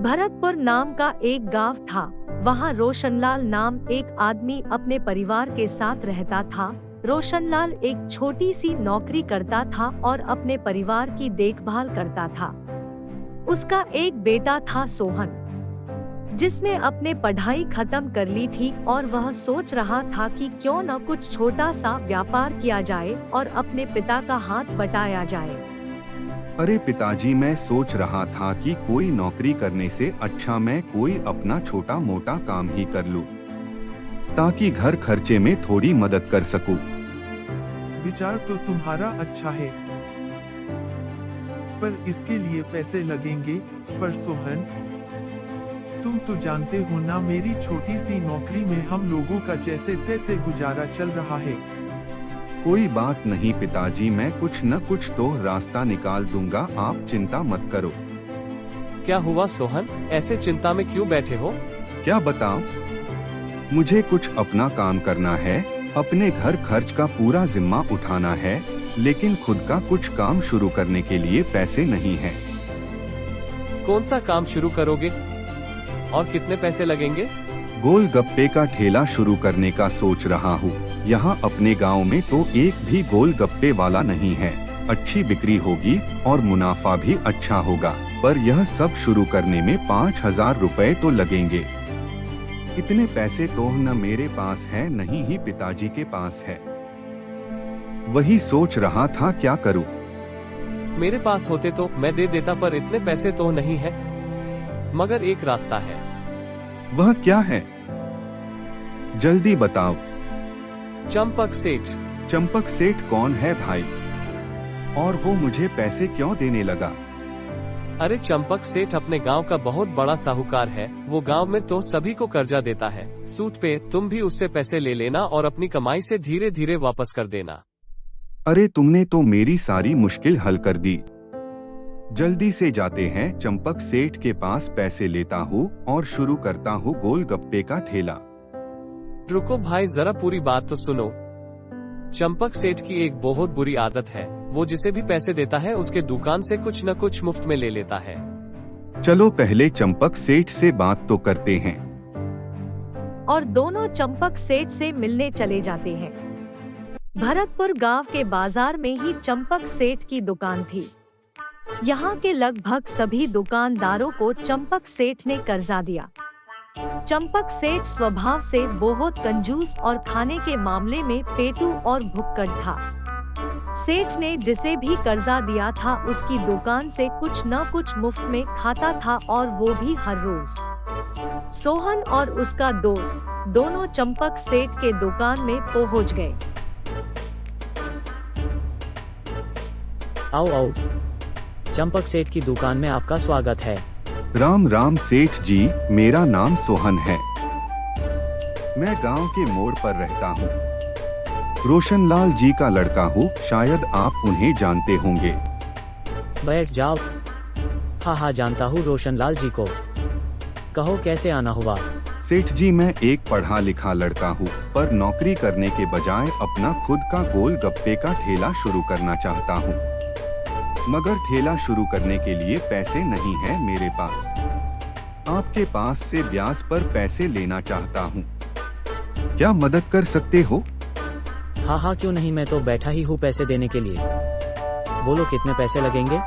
भरतपुर नाम का एक गांव था। वहां रोशनलाल नाम एक आदमी अपने परिवार के साथ रहता था। रोशनलाल एक छोटी सी नौकरी करता था और अपने परिवार की देखभाल करता था। उसका एक बेटा था सोहन, जिसने अपने पढ़ाई खत्म कर ली थी और वह सोच रहा था कि क्यों न कुछ छोटा सा व्यापार किया जाए और अपने पिता का हाथ बटाया जाए। अरे पिताजी, मैं सोच रहा था कि कोई नौकरी करने से अच्छा मैं कोई अपना छोटा मोटा काम ही कर लूं, ताकि घर खर्चे में थोड़ी मदद कर सकूं। विचार तो तुम्हारा अच्छा है, पर इसके लिए पैसे लगेंगे। पर सोहन, तुम तो जानते हो ना, मेरी छोटी सी नौकरी में हम लोगों का जैसे तैसे गुजारा चल रहा है। कोई बात नहीं पिताजी, मैं कुछ न कुछ तो रास्ता निकाल दूंगा, आप चिंता मत करो। क्या हुआ सोहन, ऐसे चिंता में क्यों बैठे हो? क्या बताऊं? मुझे कुछ अपना काम करना है, अपने घर खर्च का पूरा जिम्मा उठाना है, लेकिन खुद का कुछ काम शुरू करने के लिए पैसे नहीं हैं। कौन सा काम शुरू करोगे और कितने पैसे लगेंगे? गोलगप्पे का ठेला शुरू करने का सोच रहा हूँ। यहाँ अपने गांव में तो एक भी गोलगप्पे वाला नहीं है। अच्छी बिक्री होगी और मुनाफा भी अच्छा होगा, पर यह सब शुरू करने में 5,000 रुपए तो लगेंगे। इतने पैसे तो न मेरे पास है, नहीं ही पिताजी के पास है। वही सोच रहा था क्या करूं। मेरे पास होते तो मैं दे देता, पर इतने पैसे तो नहीं है। मगर एक रास्ता है। वह क्या है? जल्दी बताओ। चंपक सेठ। चंपक सेठ कौन है भाई, और वो मुझे पैसे क्यों देने लगा? अरे चंपक सेठ अपने गांव का बहुत बड़ा साहूकार है। वो गांव में तो सभी को कर्जा देता है। सूद पे तुम भी उससे पैसे ले लेना और अपनी कमाई से धीरे धीरे वापस कर देना। अरे तुमने तो मेरी सारी मुश्किल हल कर दी। जल्दी से जाते हैं, चंपक सेठ के पास पैसे लेता हूँ और शुरू करता हूँ गोलगप्पे का ठेला। रुको भाई, जरा पूरी बात तो सुनो। चंपक सेठ की एक बहुत बुरी आदत है। वो जिसे भी पैसे देता है उसके दुकान से कुछ न कुछ मुफ्त में ले लेता है। चलो पहले चंपक सेठ से बात तो करते हैं। और दोनों चंपक सेठ से मिलने चले जाते हैं। भरतपुर गांव के बाजार में ही चंपक सेठ की दुकान थी। यहाँ के लगभग सभी दुकानदारों को चंपक सेठ ने कर्जा दिया। चंपक सेठ स्वभाव से बहुत कंजूस और खाने के मामले में पेटू और भुक्कड़ था। सेठ ने जिसे भी कर्जा दिया था उसकी दुकान से कुछ न कुछ मुफ्त में खाता था, और वो भी हर रोज। सोहन और उसका दोस्त दोनों चंपक सेठ के दुकान में पहुंच गए। आओ आओ, चंपक सेठ की दुकान में आपका स्वागत है। राम राम सेठ जी, मेरा नाम सोहन है। मैं गांव के मोड़ पर रहता हूँ। रोशनलाल जी का लड़का हूँ, शायद आप उन्हें जानते होंगे। बैठ जाओ। हाँ, जानता हूँ रोशनलाल जी को। कहो कैसे आना हुआ? सेठ जी, मैं एक पढ़ा लिखा लड़का हूँ, पर नौकरी करने के बजाय अपना खुद का गोलगप्पे का ठेला शुरू करना चाहता हूँ। मगर ठेला शुरू करने के लिए पैसे नहीं है मेरे पास। आपके पास से ब्याज पर पैसे लेना चाहता हूँ, क्या मदद कर सकते हो? हाँ, क्यों नहीं, मैं तो बैठा ही हूँ पैसे देने के लिए। बोलो कितने पैसे लगेंगे?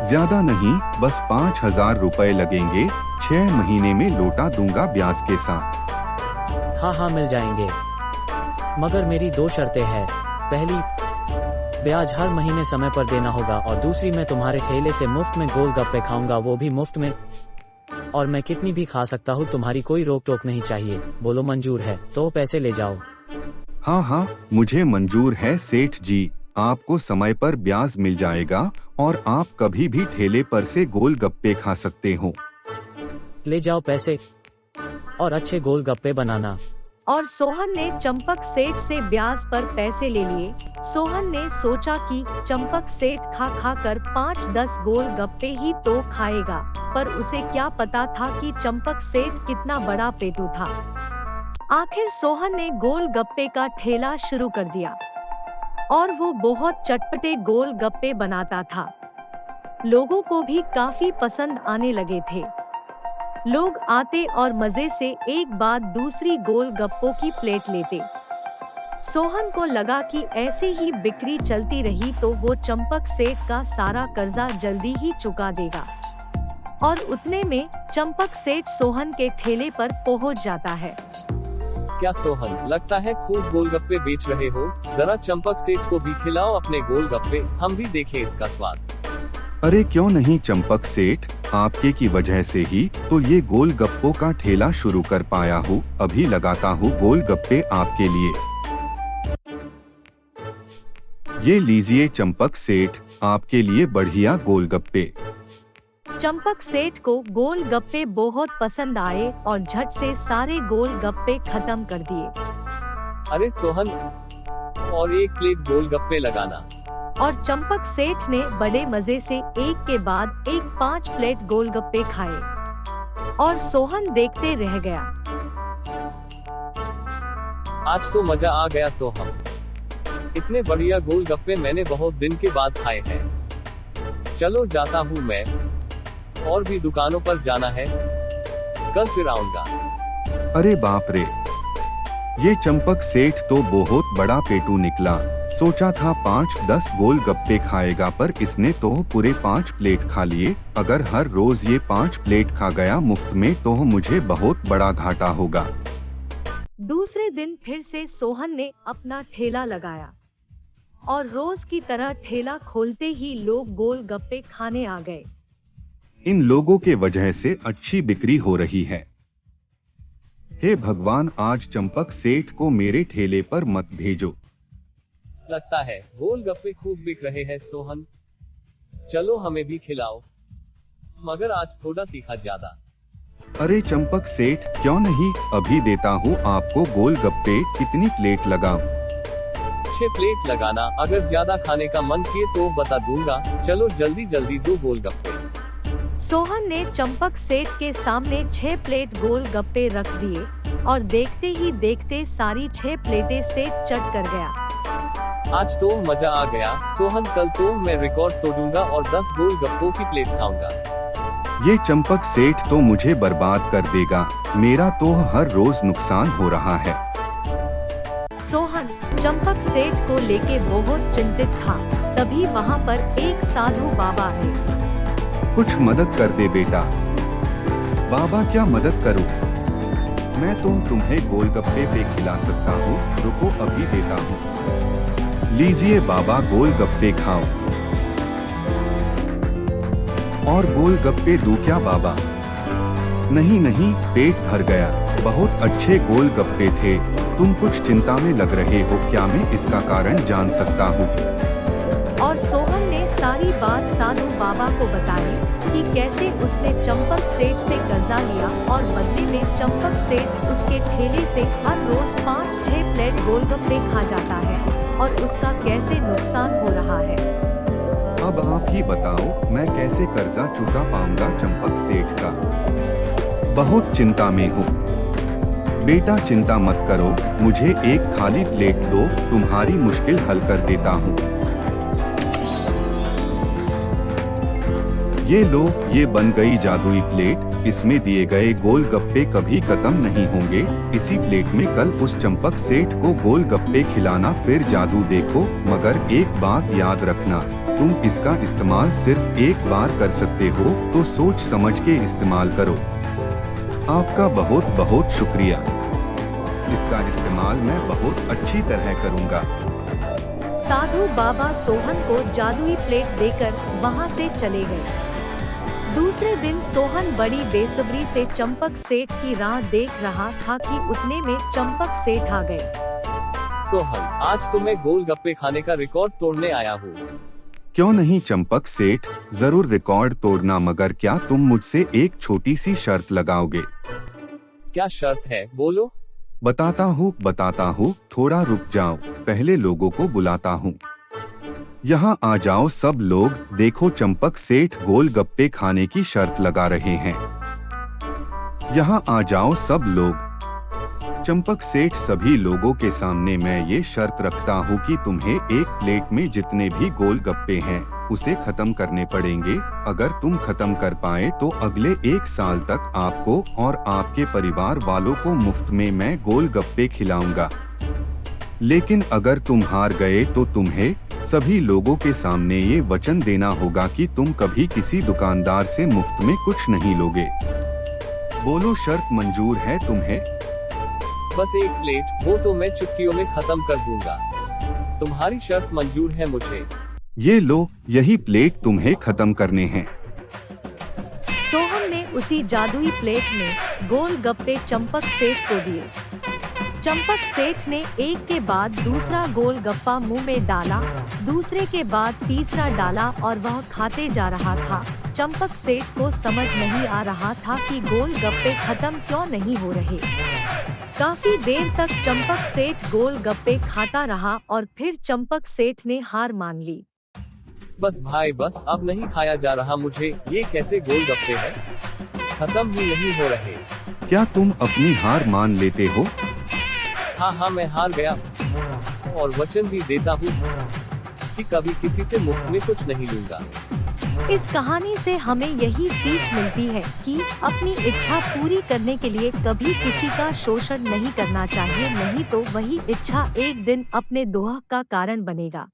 ज्यादा नहीं, बस 5,000 रुपए लगेंगे। 6 महीने में लौटा दूंगा ब्याज के साथ। हाँ, मिल जाएंगे, मगर मेरी 2 शर्तें हैं। पहली, ब्याज हर महीने समय पर देना होगा, और दूसरी, मैं तुम्हारे ठेले से मुफ्त में गोलगप्पे खाऊंगा, वो भी मुफ्त में। और मैं कितनी भी खा सकता हूँ, तुम्हारी कोई रोक टोक नहीं चाहिए। बोलो मंजूर है तो पैसे ले जाओ। हाँ, मुझे मंजूर है सेठ जी। आपको समय पर ब्याज मिल जाएगा और आप कभी भी ठेले पर से गोलगप्पे खा सकते हो। ले जाओ पैसे, और अच्छे गोलगप्पे बनाना। और सोहन ने चंपक सेठ से ब्याज पर पैसे ले लिए। सोहन ने सोचा कि चंपक सेठ खा कर 5-10 गोलगप्पे ही तो खाएगा, पर उसे क्या पता था कि चंपक सेठ कितना बड़ा पेटू था। आखिर सोहन ने गोलगप्पे का ठेला शुरू कर दिया, और वो बहुत चटपटे गोलगप्पे बनाता था। लोगों को भी काफी पसंद आने लगे थे। लोग आते और मजे से एक बाद दूसरी गोलगप्पों की प्लेट लेते। सोहन को लगा कि ऐसे ही बिक्री चलती रही तो वो चंपक सेठ का सारा कर्जा जल्दी ही चुका देगा। और उतने में चंपक सेठ सोहन के ठेले पर पहुंच जाता है। क्या सोहन, लगता है खूब गोलगप्पे बेच रहे हो? जरा चंपक सेठ को भी खिलाओ अपने गोलगप्पे, हम भी देखें इसका स्वाद। अरे क्यों नहीं चंपक सेठ, आपके की वजह से ही तो ये गोलगप्पों का ठेला शुरू कर पाया हूँ। अभी लगाता हूँ गोलगप्पे आपके लिए। ये लीजिए चंपक सेठ, आपके लिए बढ़िया गोलगप्पे। चंपक सेठ को गोलगप्पे बहुत पसंद आए और झट से सारे गोलगप्पे खत्म कर दिए। अरे सोहन, और एक प्लेट गोलगप्पे लगाना। और चंपक सेठ ने बड़े मजे से एक के बाद एक 5 प्लेट गोलगप्पे खाए और सोहन देखते रह गया। आज तो मजा आ गया सोहन, इतने बढ़िया गोलगप्पे मैंने बहुत दिन के बाद खाए हैं। चलो जाता हूँ मैं, और भी दुकानों पर जाना है, कल फिर आऊंगा। अरे बाप रे, ये चंपक सेठ तो बहुत बड़ा पेटू निकला। सोचा था 5-10 गोलगप्पे खाएगा, पर इसने तो पूरे 5 प्लेट खा लिए। अगर हर रोज ये 5 प्लेट खा गया मुफ्त में तो मुझे बहुत बड़ा घाटा होगा। दूसरे दिन फिर से सोहन ने अपना ठेला लगाया और रोज की तरह ठेला खोलते ही लोग गोलगप्पे खाने आ गए। इन लोगों के वजह से अच्छी बिक्री हो रही है। हे भगवान, आज चंपक सेठ को मेरे ठेले पर मत भेजो। लगता है गोलगप्पे खूब बिक रहे हैं सोहन, चलो हमें भी खिलाओ, मगर आज थोड़ा तीखा ज्यादा। अरे चंपक सेठ, क्यों नहीं, अभी देता हूँ आपको गोलगप्पे। कितनी प्लेट लगाऊं? 6 प्लेट लगाना, अगर ज्यादा खाने का मन किए तो बता दूंगा। चलो जल्दी जल्दी 2 गोलगप्पे। सोहन ने चंपक सेठ के सामने 6 प्लेट गोलगप्पे रख दिए और देखते ही देखते सारी 6 प्लेटें सेठ चट कर गया। आज तो मजा आ गया सोहन, कल तो मैं रिकॉर्ड तोड़ूंगा और 10 गोलगप्पों की प्लेट खाऊंगा। ये चंपक सेठ तो मुझे बर्बाद कर देगा। मेरा तो हर रोज नुकसान हो रहा है। सोहन चंपक सेठ को लेके बहुत चिंतित था। तभी वहाँ पर एक साधु बाबा आए। कुछ मदद कर दे बेटा। बाबा, क्या मदद करूं? मैं तो तुम्हें गोलगप्पे पे खिला सकता हूँ, रुको अभी देता हूँ। लीजिए बाबा, गोलगप्पे खाओ। और गोलगप्पे दूं क्या बाबा? नहीं नहीं, पेट भर गया। बहुत अच्छे गोलगप्पे थे। तुम कुछ चिंता में लग रहे हो क्या? मैं इसका कारण जान सकता हूँ। और सोहन ने सारी बात साधु बाबा को बताई कि कैसे उसने चंपक सेठ से कर्जा लिया और बदले में चंपक सेठ उसके ठेले से हर रोज 5-6 प्लेट गोलगप्पे खा जाता है और उसका कैसे नुकसान हो रहा है। अब आप ही बताओ, मैं कैसे कर्जा चुका पाऊंगा चंपक सेठ का? बहुत चिंता में हूँ। बेटा चिंता मत करो, मुझे एक खाली प्लेट दो, तुम्हारी मुश्किल हल कर देता हूँ। ये लो, ये बन गई जादुई प्लेट। इसमें दिए गए गोलगप्पे कभी खत्म नहीं होंगे। इसी प्लेट में कल उस चंपक सेठ को गोलगप्पे खिलाना, फिर जादू देखो। मगर एक बात याद रखना, तुम इसका इस्तेमाल सिर्फ एक बार कर सकते हो, तो सोच समझ के इस्तेमाल करो। आपका बहुत बहुत शुक्रिया। इसका इस्तेमाल मैं बहुत अच्छी तरह करूँगा। साधु बाबा सोहन को जादुई प्लेट देकर वहाँ से चले गए। दूसरे दिन सोहन बड़ी बेसब्री से चंपक सेठ की राह देख रहा था कि उतने में चंपक सेठ आ गए। सोहन, आज तो मैं गोलगप्पे खाने का रिकॉर्ड तोड़ने आया हूँ। क्यों नहीं चंपक सेठ, जरूर रिकॉर्ड तोड़ना, मगर क्या तुम मुझसे एक छोटी सी शर्त लगाओगे? क्या शर्त है, बोलो। बताता हूँ, थोड़ा रुक जाओ, पहले लोगों को बुलाता हूँ। यहाँ आ जाओ सब लोग, देखो चंपक सेठ गोलगप्पे खाने की शर्त लगा रहे हैं। यहाँ आ जाओ सब लोग। चंपक सेठ सभी लोगों के सामने मैं ये शर्त रखता हूँ कि तुम्हें एक प्लेट में जितने भी गोलगप्पे हैं उसे खत्म करने पड़ेंगे। अगर तुम खत्म कर पाए तो अगले 1 साल तक आपको और आपके परिवार वालों को मुफ्त में मैं गोलगप्पे खिलाऊंगा। लेकिन अगर तुम हार गए तो तुम्हें सभी लोगों के सामने ये वचन देना होगा कि तुम कभी किसी दुकानदार से मुफ्त में कुछ नहीं लोगे। बोलो, शर्त मंजूर है तुम्हें? बस 1 प्लेट, वो तो मैं चुटकियों में खत्म कर दूंगा। तुम्हारी शर्त मंजूर है मुझे। ये लो, यही प्लेट तुम्हें खत्म करने हैं। सोहम ने उसी जादुई प्लेट में गोलगप्पे चंपक सेठ को दिए। चंपक सेठ ने एक के बाद दूसरा गोलगप्पा मुंह में डाला, दूसरे के बाद तीसरा डाला और वह खाते जा रहा था। चंपक सेठ को समझ नहीं आ रहा था कि गोलगप्पे खत्म क्यों नहीं हो रहे। काफी देर तक चंपक सेठ गोलगप्पे खाता रहा और फिर चंपक सेठ ने हार मान ली। बस भाई बस, अब नहीं खाया जा रहा मुझे, ये कैसे गोलगप्पे हैं? खत्म ही नहीं हो रहे। क्या तुम अपनी हार मान लेते हो? हाँ, मैं हार गया और वचन भी देता हूँ कि कभी किसी से मुफ्त में कुछ नहीं लूंगा। इस कहानी से हमें यही सीख मिलती है कि अपनी इच्छा पूरी करने के लिए कभी किसी का शोषण नहीं करना चाहिए, नहीं तो वही इच्छा एक दिन अपने दोह का कारण बनेगा।